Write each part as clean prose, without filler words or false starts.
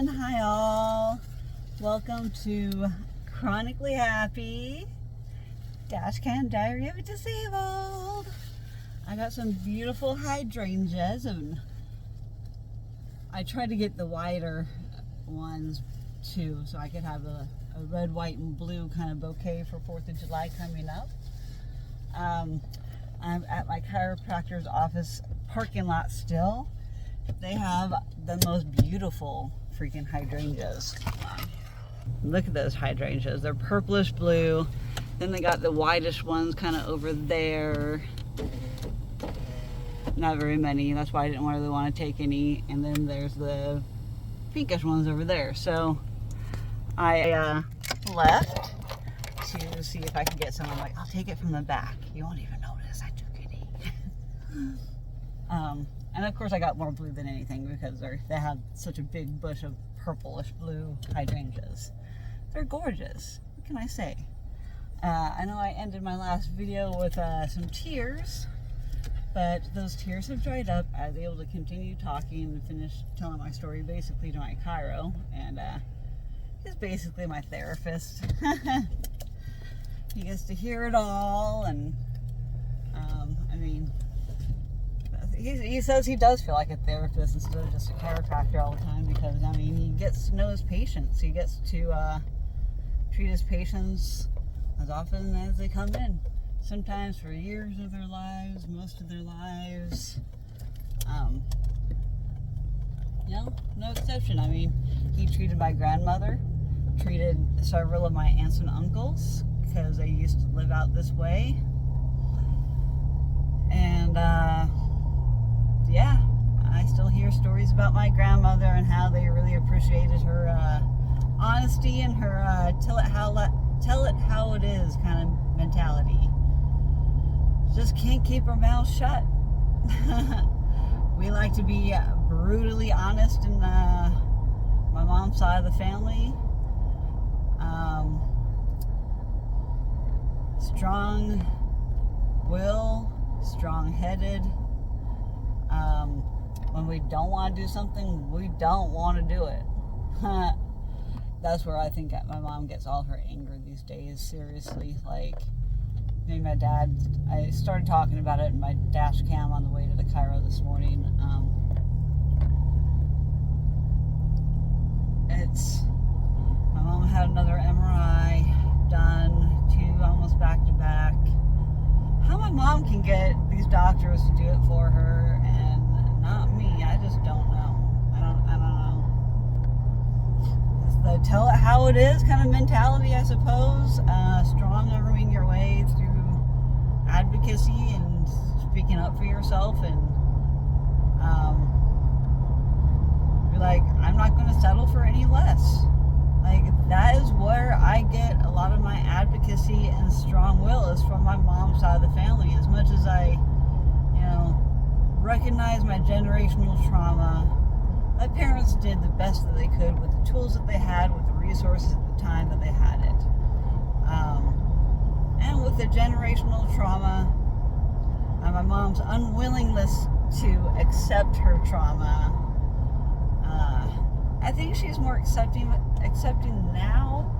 everyone. Hi all. Welcome to Chronically Happy Dashcam Diary of a Disabled. I got some beautiful hydrangeas and I tried to get the wider ones too so I could have a red, white, and blue kind of bouquet for 4th of July coming up. I'm at my chiropractor's office parking lot still. They have the most beautiful freaking hydrangeas. Look at those hydrangeas. They're purplish blue. Then they got the whitish ones kind of over there. Not very many. That's why I didn't really want to take any. And then there's the pinkish ones over there. So I left to see if I can get some. I'm like, I'll take it from the back. You won't even notice I took any. And of course I got more blue than anything because they have such a big bush of purplish blue hydrangeas. They're gorgeous. What can I say? I know I ended my last video with some tears, but those tears have dried up. I was able to continue talking and finish telling my story basically to my chiro, and he's basically my therapist. He gets to hear it all, and I mean, he says he does feel like a therapist instead of just a chiropractor all the time because, I mean, he gets to know his patients. He gets to treat his patients as often as they come in. Sometimes for years of their lives, most of their lives. No exception. I mean, he treated my grandmother, treated several of my aunts and uncles because they used to live out this way. And, yeah, I still hear stories about my grandmother and how they really appreciated her honesty and her tell it how it is kind of mentality. Just can't keep her mouth shut. We like to be brutally honest in my mom's side of the family. Strong will, strong-headed. When we don't want to do something, we don't want to do it. That's where I think my mom gets all her anger these days, seriously. Like, maybe my dad, I started talking about it in my dash cam on the way to the chiro this morning. My mom had another MRI done, 2 almost back to back. How my mom can get these doctors to do it for her and not me, I just don't know. I don't know. It's the tell it how it is kind of mentality, I suppose. Strong arming your way through advocacy and speaking up for yourself, and you're like, I'm not going to settle for any less. Like, that is where I get a lot of my advocacy and strong will is from my mom's side of the family. As much as I, recognize my generational trauma, my parents did the best that they could with the tools that they had, with the resources at the time that they had it. And with the generational trauma, my mom's unwillingness to accept her trauma, I think she's more accepting now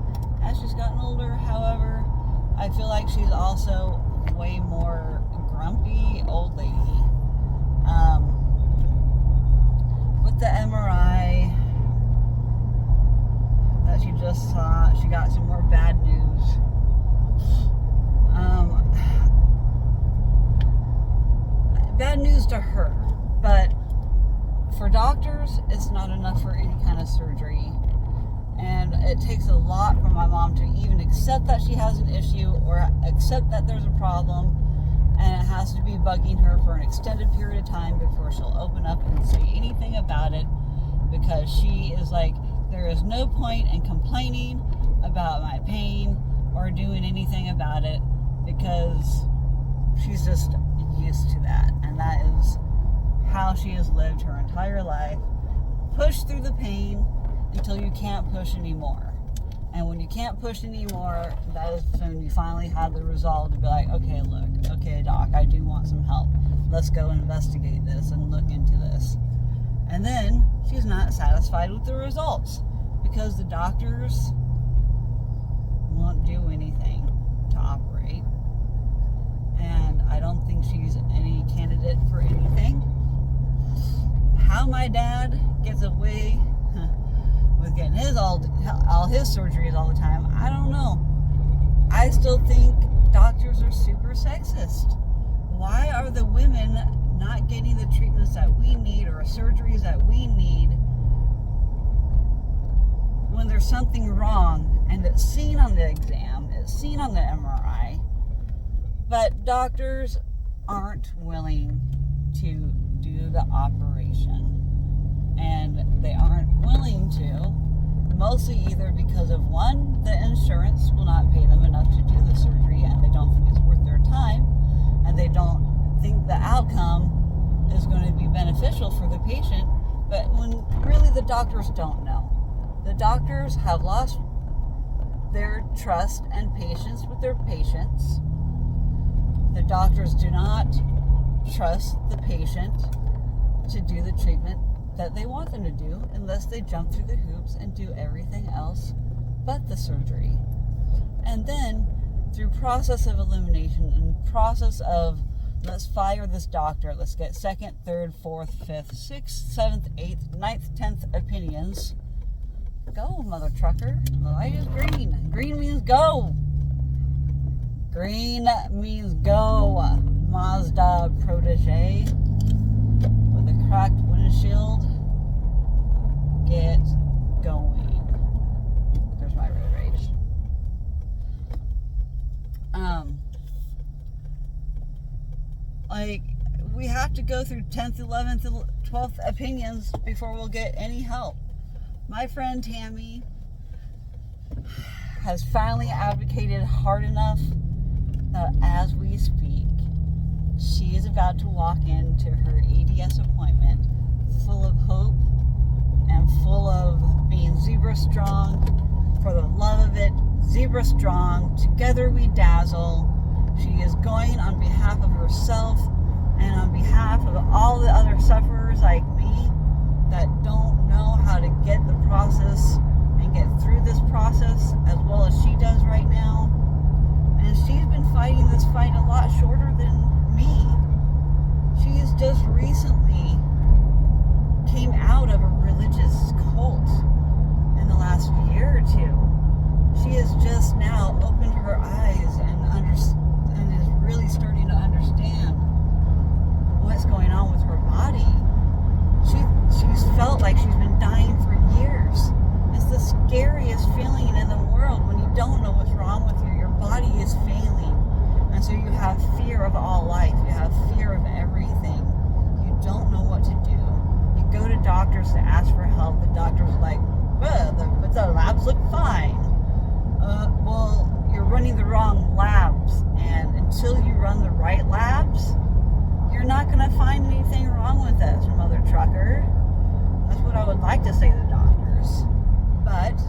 as she's gotten older. However, I feel like she's also way more grumpy old lady. With the MRI that she just saw, she got some more bad news. Bad news to her, but for doctors, it's not enough for any kind of surgery. And it takes a lot for my mom to even accept that she has an issue or accept that there's a problem. And it has to be bugging her for an extended period of time before she'll open up and say anything about it, because she is like, there is no point in complaining about my pain or doing anything about it, because she's just used to that. And that is how she has lived her entire life. Push through the pain until you can't push anymore. And when you can't push anymore, that is when you finally have the resolve to be like, okay, look, okay, doc, I do want some help. Let's go investigate this and look into this. And then she's not satisfied with the results because the doctors won't do anything to operate. And I don't think she's any candidate for anything. How my dad gets away with getting all his surgeries all the time, I don't know. I still think doctors are super sexist. Why are the women not getting the treatments that we need or surgeries that we need when there's something wrong and it's seen on the exam, it's seen on the MRI, but doctors aren't willing to do the operation? And they aren't willing to, mostly either because of, one, the insurance will not pay them enough to do the surgery and they don't think it's worth their time, and they don't think the outcome is going to be beneficial for the patient. But when really the doctors don't know. The doctors have lost their trust and patience with their patients. The doctors do not trust the patient to do the treatment that they want them to do unless they jump through the hoops and do everything else but the surgery. And then through process of elimination and process of let's fire this doctor, let's get 2nd, 3rd, 4th, 5th, 6th, 7th, 8th, 9th, 10th opinions. Go, mother trucker. The light is green. Green means go. Green means go. Mazda protege with a cracked windshield. Get going. There's my road rage. We have to go through 10th, 11th, 12th opinions before we'll get any help. My friend Tammy has finally advocated hard enough that as we speak, she is about to walk into her ADS appointment full of hope and full of being zebra strong. For the love of it, zebra strong. Together we dazzle. She is going on behalf of herself and on behalf of all the other sufferers like me that don't know how to get the process and get through this process as well as she does right now. And she's been fighting this fight a lot shorter than me. She's just recently came out of a religious cult in the last year or two. She has just now opened her eyes and is really starting to understand what's going on with her body. She's felt like she's been dying for years. It's the scariest feeling in the world when you don't know what's wrong with you. Your body is failing. And so you have fear of all life. You have fear of everything. You don't know what to do. You go to doctors to ask for help. The doctor's like, but the labs look fine. Well, you're running the wrong labs. And until you run the right labs, you're not going to find anything wrong with us, mother trucker. That's what I would like to say to the doctors. But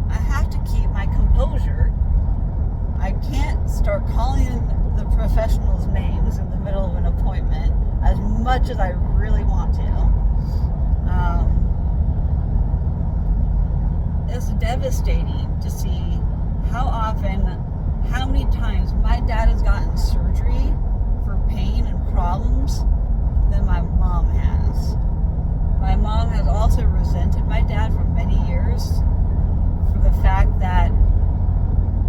I have to keep my composure. I can't start calling the professionals' names in the middle of an appointment as much as I really want to. It's devastating to see how many times my dad has gotten surgery for pain and problems than my mom has. My mom has also resented my dad for many years for the fact that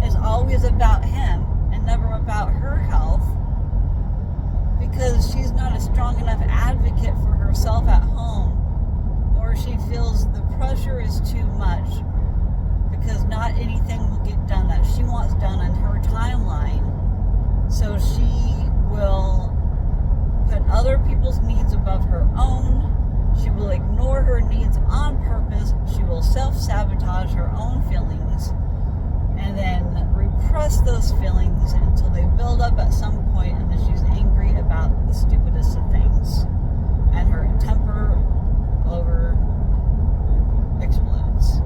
it's always about him and never about her health, because she's not a strong enough advocate for herself at home, or she feels the pressure is too much because not anything will get done that she wants done on her timeline. So she will put other people's needs above her own. She will ignore her needs on purpose. She will self-sabotage her own feelings and then repress those feelings until they build up at some point, and then she's angry about the stupidest of things. And her temper explodes.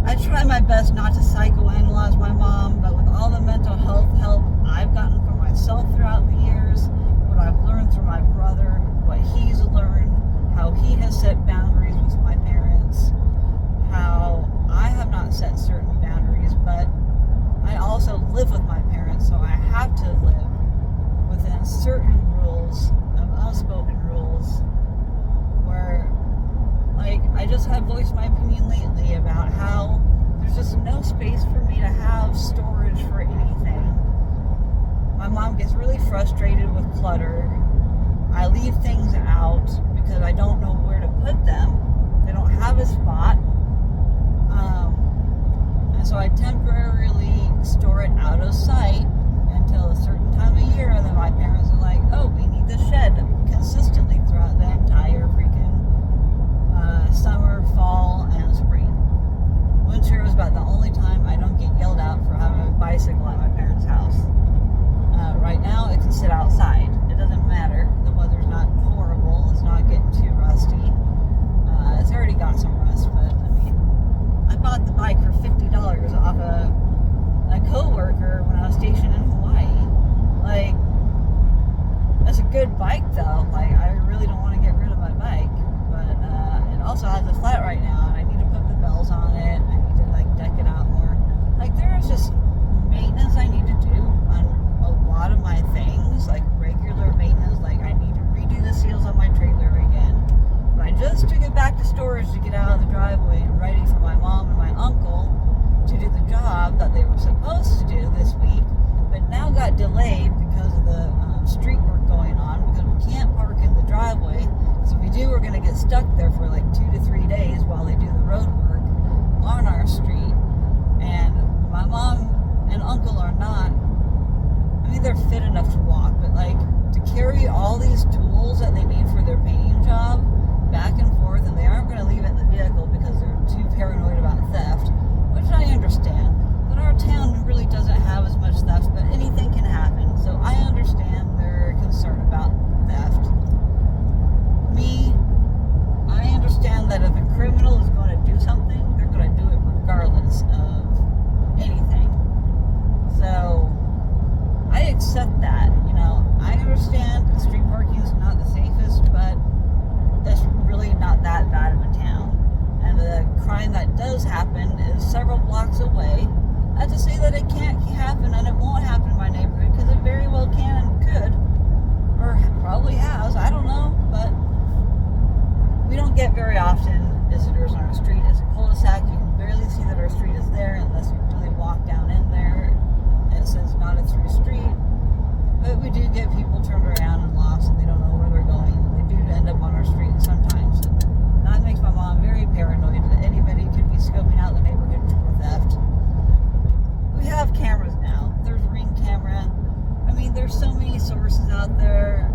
I try my best not to psychoanalyze my mom, but with all the mental health help I've gotten for myself throughout the years, what I've learned through my brother, what what he's learned, how he has set boundaries with my parents, how I have not set certain boundaries, but I also live with my parents, so I have to live within certain rules, of unspoken rules, where, like, I just have voiced my opinion lately about how there's just no space for me to have storage for anything. My mom gets really frustrated with clutter. I leave things out because I don't know where to put them. They don't have a spot. And so I temporarily store it out of sight until a certain time of year, and then my parents are like, oh, we need the shed consistently throughout the entire freaking summer, fall, and spring. Winter is about the only time I don't get yelled at for having a bicycle at my parents' house. Right now, it can sit outside. It doesn't matter. The weather's not horrible. It's not getting too rusty. It's already got some rust, but I mean, I bought the bike for $50 off a co-worker when I was stationed in Hawaii. Like, that's a good bike though. Like, I really don't want to get rid of my bike, but it also has a flat right now, and I need to put the bells on it. I need to like deck it out more. Like, there's just maintenance I need to do on a lot of my things, like regular maintenance. Like, I need to redo the seals on my trailer again. But I just took it back to storage to get out of the driveway and ready for my mom and my uncle to do the job that they were supposed to do this week, but now got delayed because of the street work going on, because we can't park in the driveway. So if we do, we're going to get stuck there for like 2 to 3 days while they do the road work on our street. And my mom and uncle are not, I mean, they're fit enough to walk, but like to carry all these tools that they need for their painting job back and forth, and they aren't going to leave it in the vehicle because they're too paranoid about theft, which I understand. But our town really doesn't have as much theft, but anything can happen. So I understand their concern about theft. Me, I understand that if a criminal is going to do something, they're going to do it regardless of anything. So I accept that. You know, I understand street parking is not the safest, but it's really not that bad of a town. And the crime that does happen is several blocks away. Not to say that it can't happen and it won't happen in my neighborhood, because it very well can and could, or probably has, I don't know, but we don't get very often visitors on our street. It's a cul-de-sac. You can barely see that our street is there unless you really walk down in there, and since it's not a through street. But we do get people turned around and lost, and they don't know where they're going. They do end up on our street sometimes, and that makes my mom very paranoid that anybody could be scoping out the neighborhood for theft. We have cameras now. There's Ring camera. I mean, there's so many sources out there.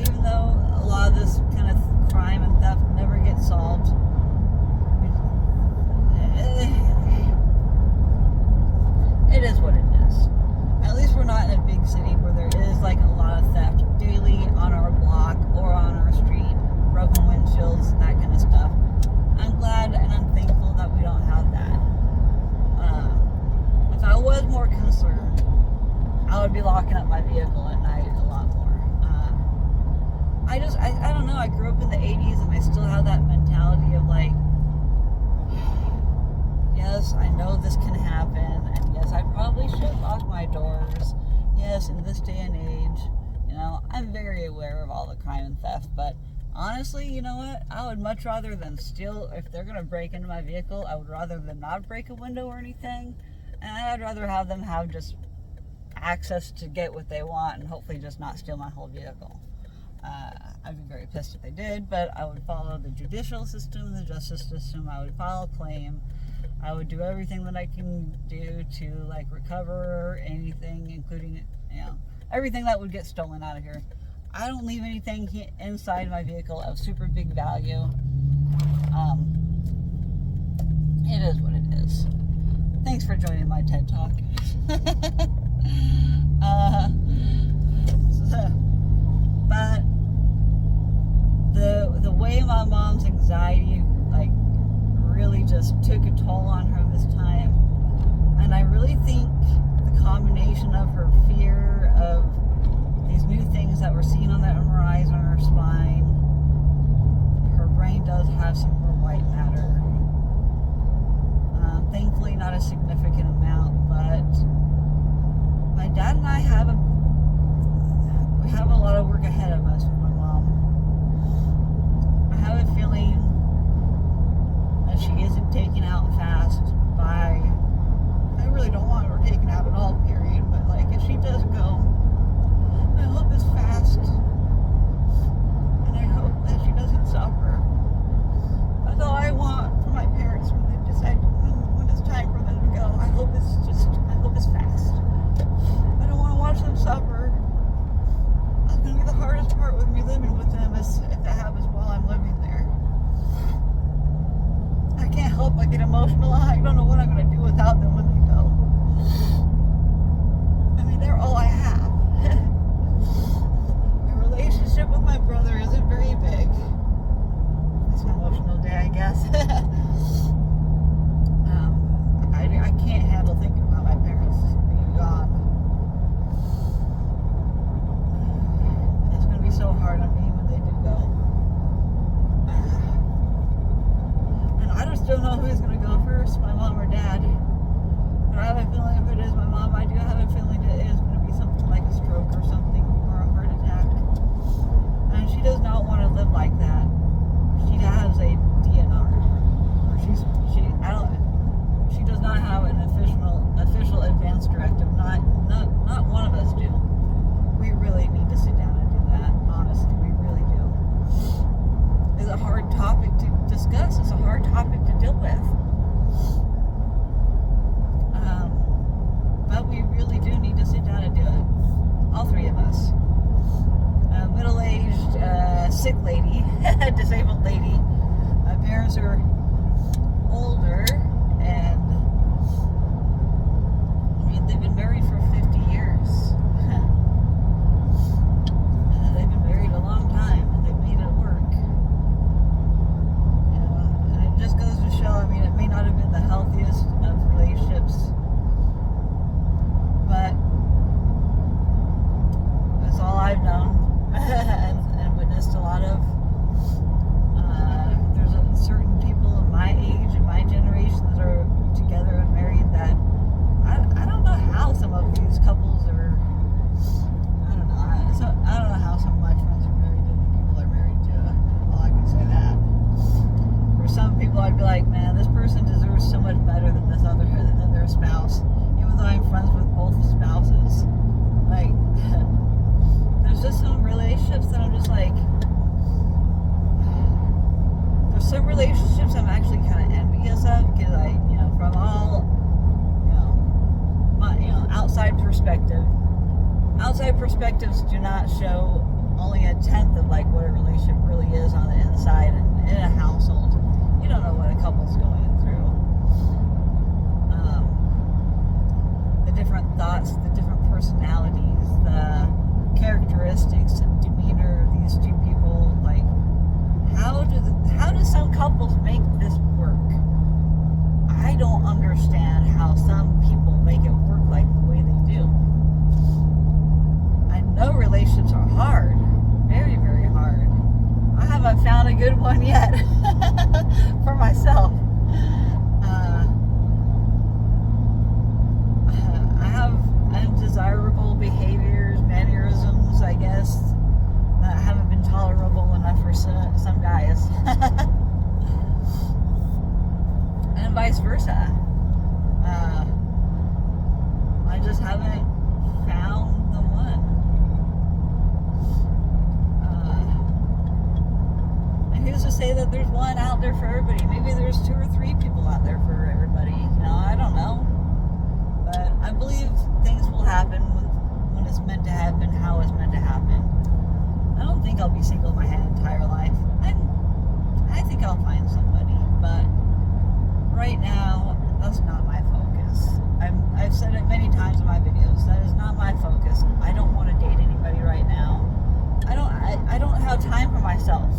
Even though a lot of this kind of crime and theft never gets solved, it is what it is. At least we're not in a big city where there is like a lot of theft daily on our block or on our street, broken windshields, that kind of stuff. I'm glad and I'm thankful that we don't have that. If I was more concerned, I would be locking up my vehicle at night a lot more. I don't know, I grew up in the 80s and I still have that mentality of like, yes, I know this can happen, and yes, I probably should lock my doors. Yes, in this day and age, you know, I'm very aware of all the crime and theft, but honestly, you know what? I would much rather than steal, if they're going to break into my vehicle, I would rather than not break a window or anything, and I'd rather have them have just access to get what they want and hopefully just not steal my whole vehicle. I'd be very pissed if they did, but I would follow the judicial system, the justice system. I would file a claim. I would do everything that I can do to like recover anything, including, you know, everything that would get stolen out of here. I don't leave anything inside my vehicle of super big value. It is what it is. Thanks for joining my TED Talk. But the way my mom's anxiety like really just took a toll on her this time, and I really think the combination of her fear of these new things things that were seen on the MRIs on her spine. Her brain does have some more white matter. Thankfully, not a significant amount, but my dad and I have a lot of work ahead of us with my mom. I have a feeling that she isn't taken out fast by, I really don't want her taken out at all, period, but like if she does go, I hope it's fast, and I hope that she doesn't suffer. That's all I want for my parents when they decide, when it's time for them to go. I hope it's fast. I don't want to watch them suffer. That's going to be the hardest part with me living with them, is if that happens while I'm living there. I can't help but get emotional. I don't know what I'm going to do without them when they go. I mean, they're all I have. My relationship with my brother isn't very big. It's an emotional day, I guess. I can't handle thinking about my parents being gone. It's going to be so hard on me when they do go. And I just don't know who's going to go first, my mom or dad. But I have a feeling if it is my mom, I do have a feeling it is going to be something like a stroke or something, or a heart attack. And she does not want to live like that. She has a DNR. Or she does not have an official advance directive. Not one of us do. We really need to sit down and do that. Honestly, we really do. It's a hard topic to discuss. It's a hard topic to deal with. But we really do need to sit down and do it. All three of us. A middle-aged, sick lady, disabled lady. My parents are older, and I mean, they've been married for 50 years. They've been married a long time, and they've made it work. You know, and it just goes to show, I mean, it may not have been the healthiest of relationships, but that's all I've known and witnessed a lot of. There's certain people of my age and my generation that are together and married that I don't know how some of these couples are. I don't know. I don't know how some of my friends are married to the people they're married to. All I can say that. For some people, I'd be like, man, this person deserves so much better than than their spouse. Even though I'm friends with both spouses, like there's just some relationships that I'm just like. There's some relationships I'm actually kind of envious of, because from all, outside perspectives do not show only a tenth of like what a relationship really is on the inside, and in a household, you don't know what a couple's going through. The different thoughts, the different personalities, the characteristics and demeanor of these two people, like. How do some couples make this work? I don't understand how some people make it work like the way they do. I know relationships are hard. Very, very hard. I haven't found a good one yet for myself. I have undesirable behaviors, mannerisms, I guess, that haven't been tolerable enough for some guys. And vice versa. I just haven't found the one. And who's to say that there's one out there for everybody? Maybe there's 2 or 3 people out there for everybody. I don't know. But I believe things will happen when it's meant to happen, how it's meant to happen. I don't think I'll be single my entire life. I think I'll find somebody, but right now, that's not my focus. I've said it many times in my videos. That is not my focus. I don't want to date anybody right now. I don't have time for myself.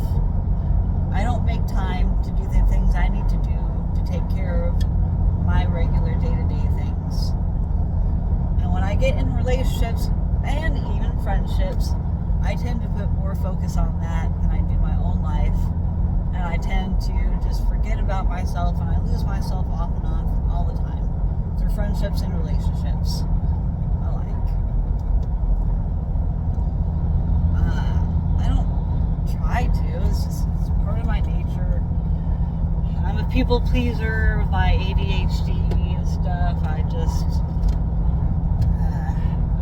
I don't make time to do the things I need to do to take care of my regular day-to-day things. And when I get in relationships and even friendships, I tend to put more focus on that than I do my own life. And I tend to just forget about myself, and I lose myself off and on all the time through friendships and relationships alike. I don't try to. It's part of my nature. I'm a people pleaser with my ADHD and stuff. I'm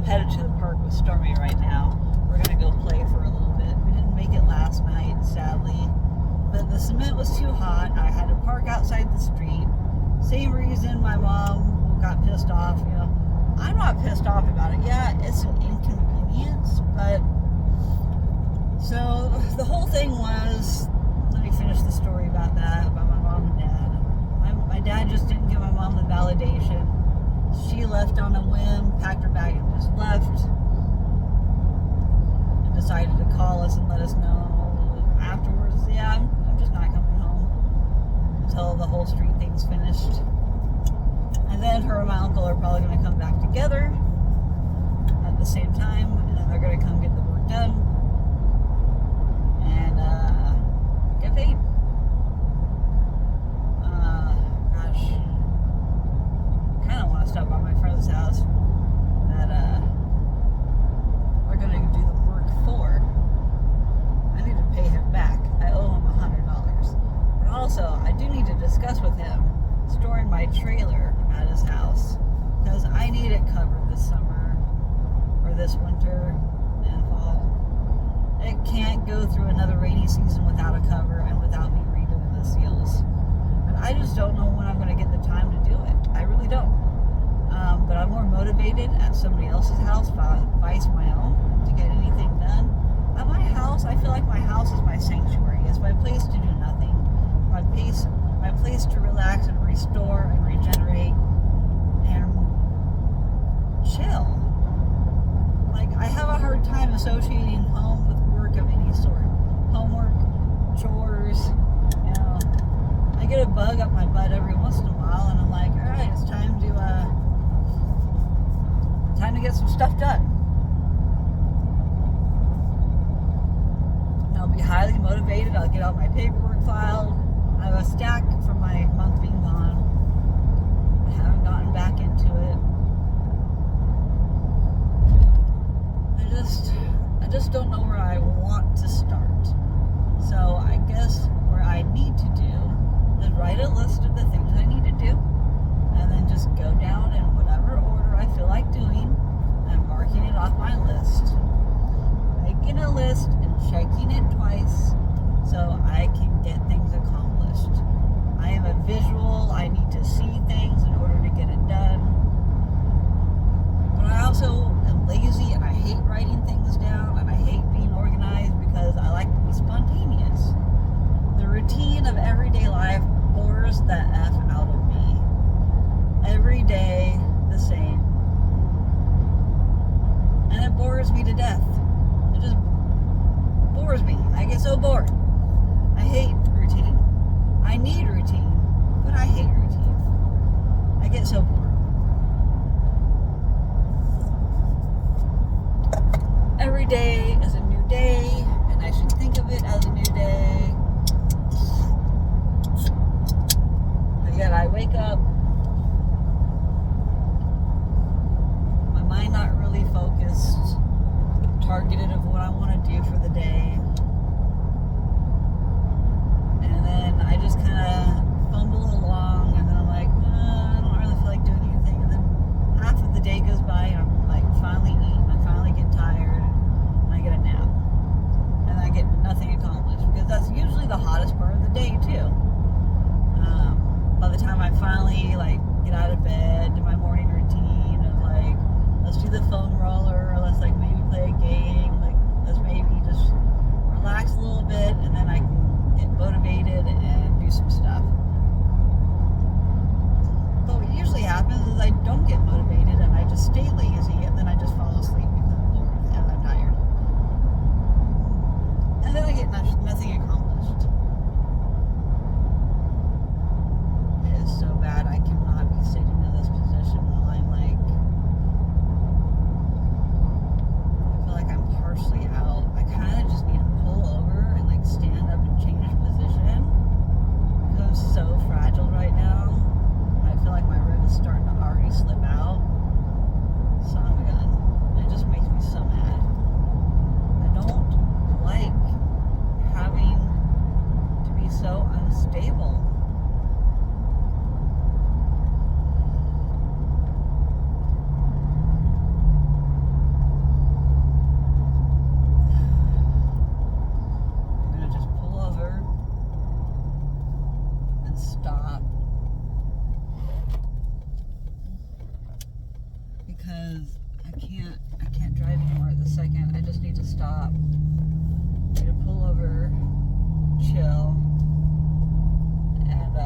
headed to the park with Stormy right now. We're gonna go play for a little bit. We didn't make it last night, sadly. But the cement was too hot. I had to park outside the street. Same reason my mom got pissed off. You know, I'm not pissed off about it. Yeah, it's an inconvenience, but so the whole thing was. Let me finish the story about that, about my mom and dad. My dad just didn't give my mom the validation. She left on a whim, packed her bag and just left, and decided to call us and let us know afterwards. Yeah, I'm just not coming home until the whole street thing's finished. And then her and my uncle are probably going to come back together at the same time, and then they're going to come get the work done and get paid. Gosh, I kind of want to stop by my friend's house that we're going to do the work for. I need to pay him back. I owe him $100. But also, I do need to discuss with him storing my trailer at his house, because I need it covered this summer or this winter and fall. It can't go through another rainy season without a cover and without me redoing the seals. And I just don't know when I'm going to get the time to do it. I really don't. But I'm more motivated at somebody else's house, vice my own, to get anything done. At my house, I feel like my house is my sanctuary. It's my place to do nothing. My place to relax and restore and regenerate and chill. Like, I have a hard time associating home with work of any sort. Homework, chores, you know. I get a bug up my butt every once in a while, and I'm like, all right, it's time to get some stuff done. And I'll be highly motivated. I'll get all my paperwork filed. I have a stack from my month being gone. I haven't gotten back into it. I just don't know where I want to start. So I guess where I need to do is write a list of the things I need to do, and then just go down in whatever order I feel like doing and marking it off my list. Making a list and checking it twice so I can get things accomplished. I am a visual. I need to see things in order to get it done. But I also am lazy, and I hate writing things down, and I hate being organized because I like to be spontaneous. The routine of everyday life bores the F out of me. Every day, the same. And it bores me to death. It just bores me. I get so bored. I hate routine. I need routine, but I hate routine. I get so bored. Every day is a new day, and I should think of it as a new day. But yet I wake up, my mind not really focused, targeted of what I want to do for the day. so unstable. I'm gonna just pull over and stop because I can't drive anymore at the second. I just need to stop. I need to pull over, chill, and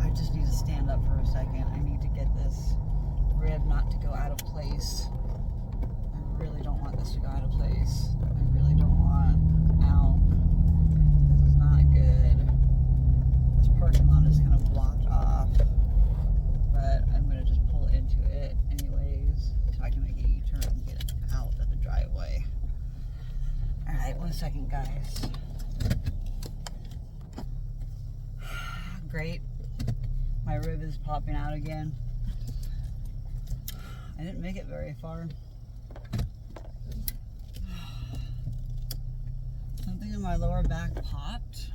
I just need to stand up for a second. I need to get this rib not to go out of place. I really don't want this to go out of place. I really don't want out. This is not good. This parking lot is kind of blocked off, but I'm going to just pull into it anyways so I can make a U-turn and get out of the driveway. Alright, 1 second, guys. Great. My rib is popping out again. I didn't make it very far. Something in my lower back popped,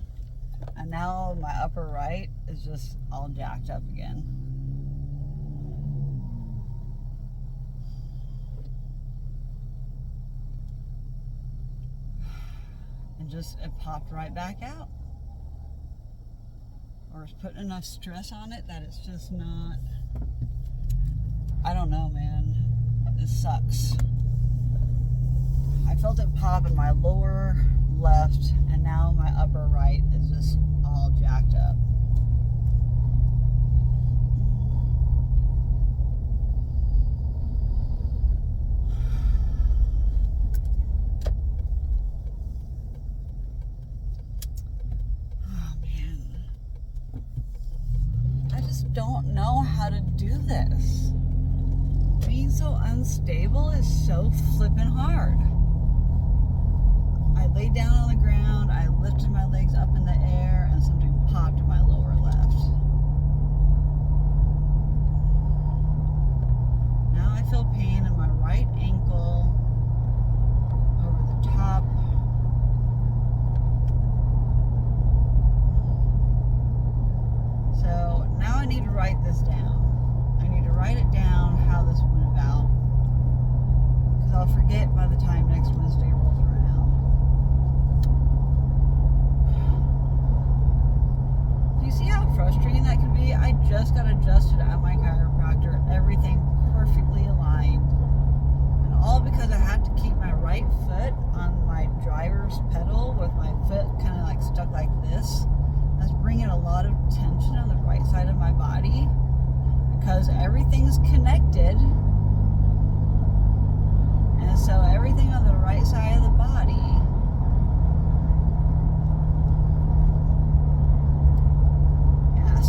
and now my upper right is just all jacked up again. And just, it popped right back out. Or it's putting enough stress on it that it's just not, I don't know, man. This sucks. I felt it pop in my lower left, and now my upper right is just all jacked up. Don't know how to do this. Being so unstable is so flippin' hard. I laid down on the ground, I lifted my legs up in the air, and something popped in my lower left. Now I feel pain in my right ankle, over the top. So now I need to write this down. I need to write it down how this went about, because I'll forget by the time next Wednesday rolls around. Do you see how frustrating that can be? I just got adjusted at my chiropractor, everything perfectly aligned, and all because I had to keep my right foot on my driver's pedal with my foot kind of like stuck like this. That's bringing a lot of tension on the right side of my body because everything's connected, and so everything on the right side of the body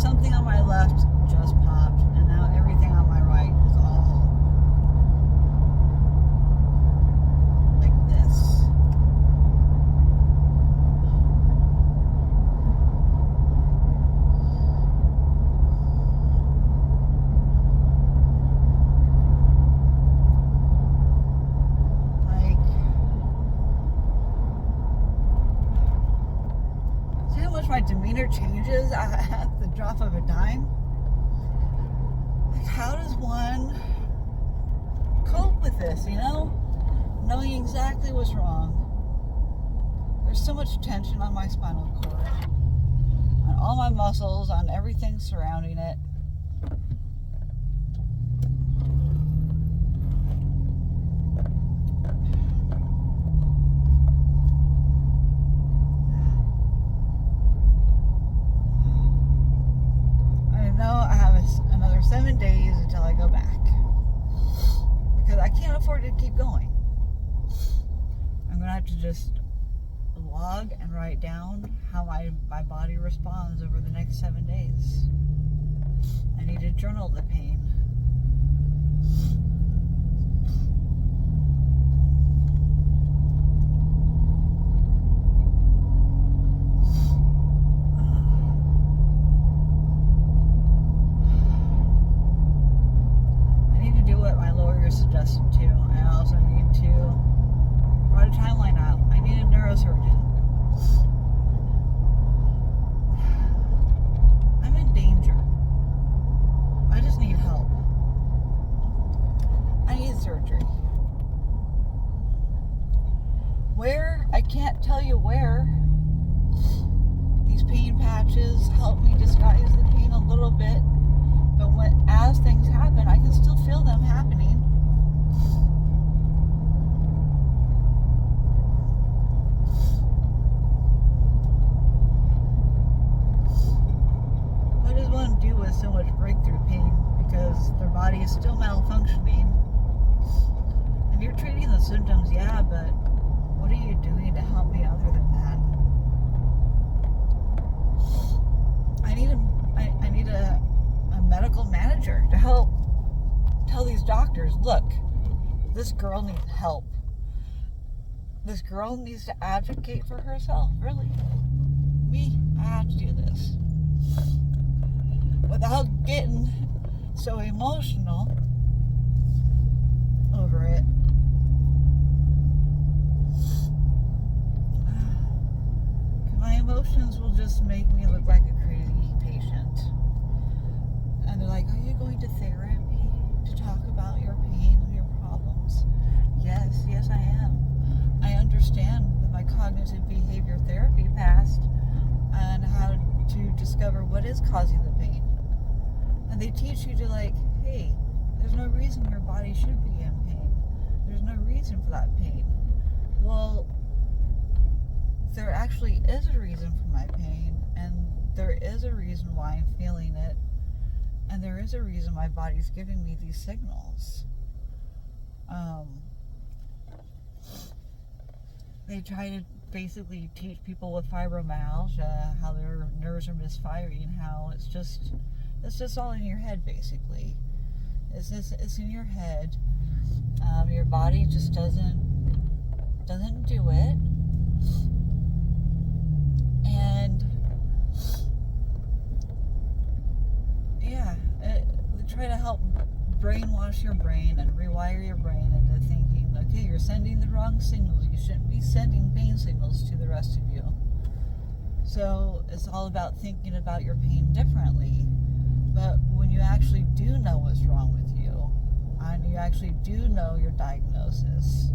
something on my left just popped, and now everything on my right is all like this. My demeanor changes at the drop of a dime. Like, how does one cope with this, you know? Knowing exactly what's wrong. There's so much tension on my spinal cord, on all my muscles, on everything surrounding it. I have another 7 days until I go back, because I can't afford to keep going. I'm gonna have to just log and write down how my body responds over the next 7 days. I need to journal the pain. Suggested too. I also need to write a timeline out. I need a aware. These pain patches help me disguise the pain a little bit, but as things happen, I can still feel them happening. What does one do with so much breakthrough pain? Because their body is still malfunctioning. And you're treating the symptoms, yeah, but what are you doing to help me other than that? I need a medical manager to help tell these doctors, look, this girl needs help. This girl needs to advocate for herself, really. I have to do this. Without getting so emotional over it. My emotions will just make me look like a crazy patient. And they're like, are you going to therapy to talk about your pain and your problems? Yes, I am. I understand with my cognitive behavior therapy past and how to discover what is causing the pain. And they teach you to like, hey, there's no reason your body should be in pain. There's no reason for that pain. Well, there actually is a reason for my pain, and there is a reason why I'm feeling it, and there is a reason my body's giving me these signals. They try to basically teach people with fibromyalgia how their nerves are misfiring, how it's just all in your head, basically. It's in your head. Your body just doesn't do it. And yeah, they try to help brainwash your brain and rewire your brain into thinking, okay, you're sending the wrong signals. You shouldn't be sending pain signals to the rest of you. So it's all about thinking about your pain differently. But when you actually do know what's wrong with you, and you actually do know your diagnosis,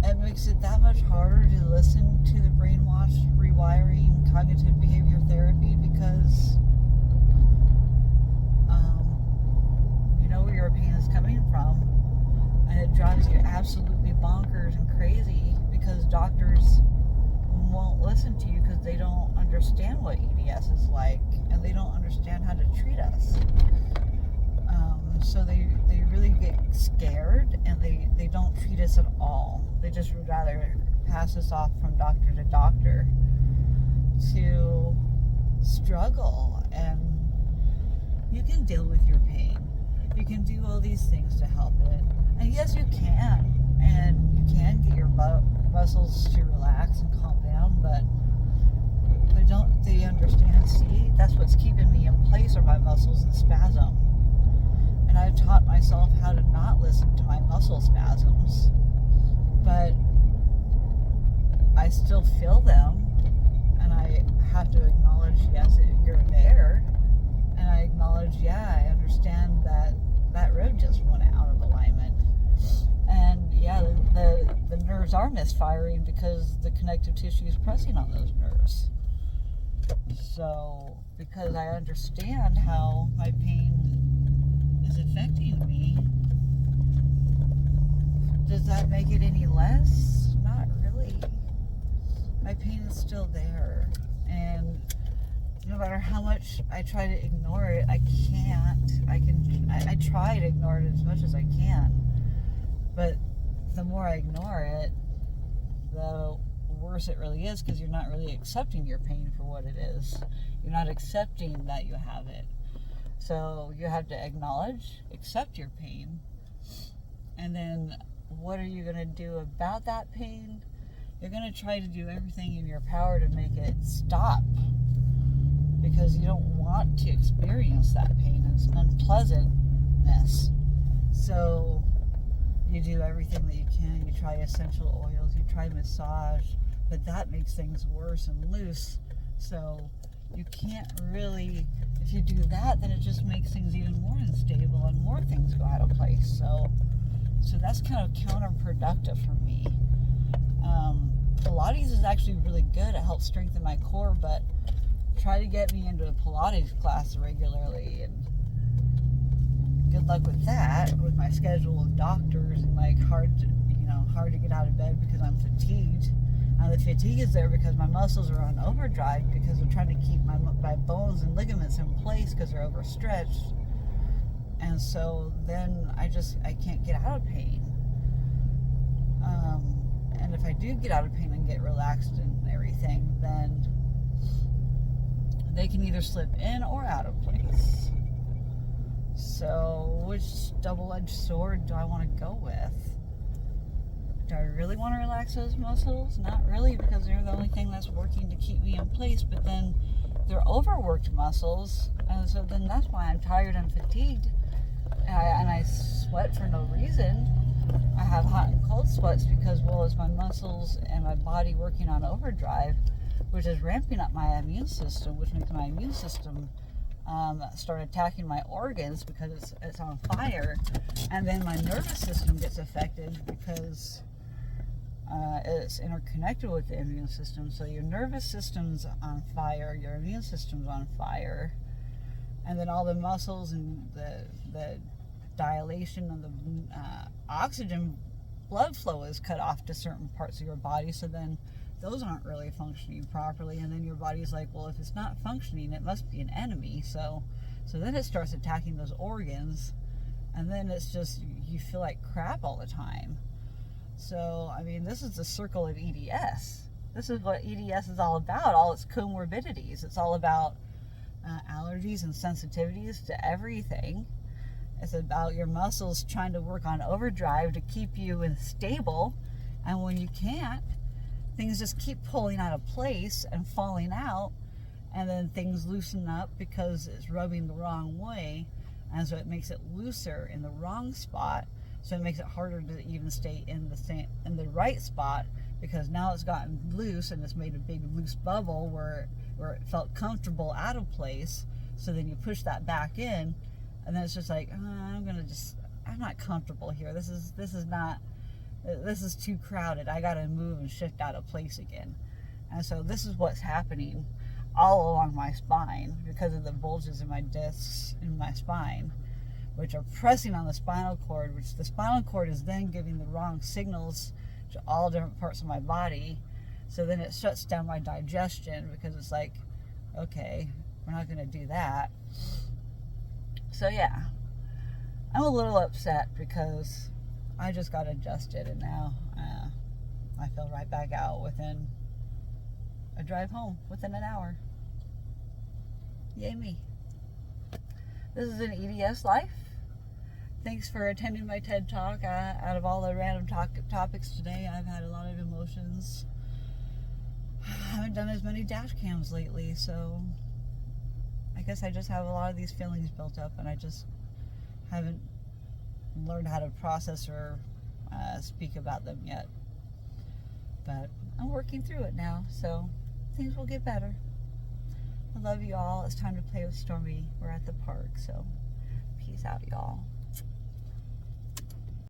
it makes it that much harder to listen to the brainwash, rewiring, cognitive behavior therapy, because you know where your pain is coming from, and it drives you absolutely bonkers and crazy because doctors won't listen to you because they don't understand what EDS is like, and they don't understand how to treat us. So they really get scared, and they don't treat us at all. They just would rather pass us off from doctor to doctor to struggle. And you can deal with your pain. You can do all these things to help it. And yes, you can. And you can get your muscles to relax and calm down, but don't they understand? See, that's what's keeping me in place, are my muscles in spasm. And I've taught myself how to not listen to my muscle spasms, but I still feel them, and I have to acknowledge, yes, you're there, and I acknowledge, yeah, I understand that rib just went out of alignment, and yeah, the nerves are misfiring because the connective tissue is pressing on those nerves. So, because I understand how my pain is affecting me, does that make it any less? Not really. My pain is still there, and no matter how much I try to ignore it, I can't. I try to ignore it as much as I can, but the more I ignore it, the worse it really is, because you're not really accepting your pain for what it is. You're not accepting that you have it. So you have to acknowledge, accept your pain, and then what are you going to do about that pain? You're going to try to do everything in your power to make it stop, because you don't want to experience that pain and its unpleasantness. So you do everything that you can. You try essential oils, you try massage, but that makes things worse and loose. So you can't really, if you do that, then it just makes things even more unstable and more things go out of place. So that's kind of counterproductive for me. Pilates is actually really good. It helps strengthen my core, but try to get me into a Pilates class regularly, and good luck with that, with my schedule of doctors, and like hard to get out of bed because I'm fatigued. And the fatigue is there because my muscles are on overdrive because they're trying to keep my bones and ligaments in place because they're overstretched. And so then I can't get out of pain. And if I do get out of pain and get relaxed and everything, then they can either slip in or out of place. So which double-edged sword do I want to go with? Do I really want to relax those muscles? Not really, because they're the only thing that's working to keep me in place, but then they're overworked muscles, and so then that's why I'm tired and fatigued, and I sweat for no reason. I have hot and cold sweats because, well, it's my muscles and my body working on overdrive, which is ramping up my immune system, which makes my immune system start attacking my organs because it's on fire, and then my nervous system gets affected because it's interconnected with the immune system. So your nervous system's on fire, your immune system's on fire, and then all the muscles and the dilation of the oxygen blood flow is cut off to certain parts of your body, so then those aren't really functioning properly, and then your body's like, well, if it's not functioning, it must be an enemy. So then it starts attacking those organs, and then it's just, you feel like crap all the time. So, I mean, this is the circle of EDS. This is what EDS is all about, all its comorbidities. It's all about allergies and sensitivities to everything. It's about your muscles trying to work on overdrive to keep you stable, and when you can't, things just keep pulling out of place and falling out, and then things loosen up because it's rubbing the wrong way, and so it makes it looser in the wrong spot, so it makes it harder to even stay in the right spot, because now it's gotten loose and it's made a big loose bubble where it felt comfortable out of place. So then you push that back in, and then it's just like, I'm not comfortable here. This is too crowded. I gotta move and shift out of place again. And so this is what's happening all along my spine because of the bulges in my discs in my spine, which are pressing on the spinal cord, which the spinal cord is then giving the wrong signals to all different parts of my body. So then it shuts down my digestion because it's like, okay, we're not gonna do that. So yeah, I'm a little upset because I just got adjusted, and now I feel right back out within a drive home, within an hour. Yay me. This is an EDS life. Thanks for attending my TED Talk. Out of all the random topics today, I've had a lot of emotions. I haven't done as many dash cams lately, so I guess I just have a lot of these feelings built up, and I just haven't learned how to process or speak about them yet. But I'm working through it now, so things will get better. I love you all. It's time to play with Stormy. We're at the park, so peace out, y'all.